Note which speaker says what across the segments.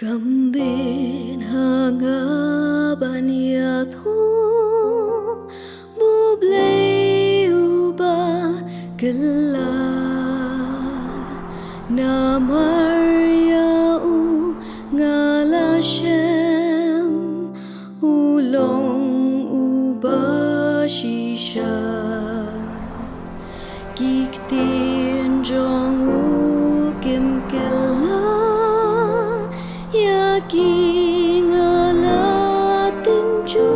Speaker 1: Cầm bên hàng ban ya thu bu Blei U ba gala na Maria U ngala Shem ulong U ba shisha kiktin jong U kim kela King alatin chu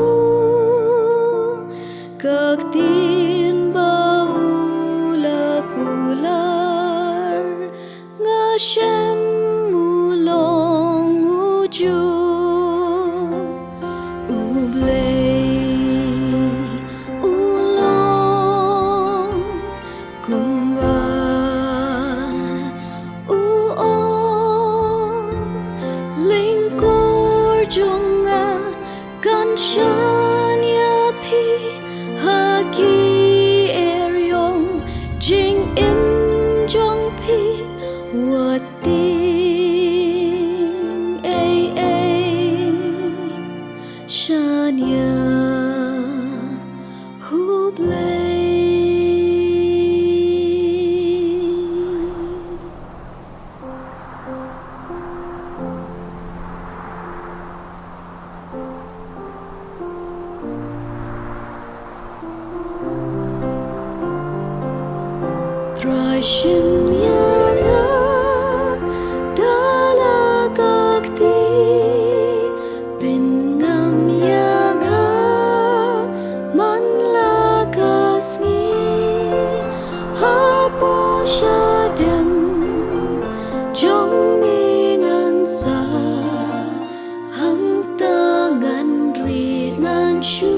Speaker 1: các tin baula kular nga Shem mulong uju Khublei ulong kumba Junga kanshan ya pi haki eryong jing im jong pi wating ay shanya Khublei Shem yana dalagakti Pingam yana manlagasngi Hapo syadem jong mingan sa Hang tangan ringan shu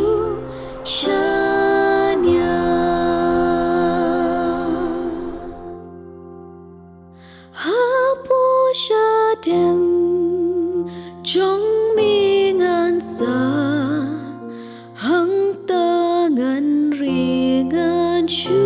Speaker 1: Dem trong mingan sa hang tangan ringan shu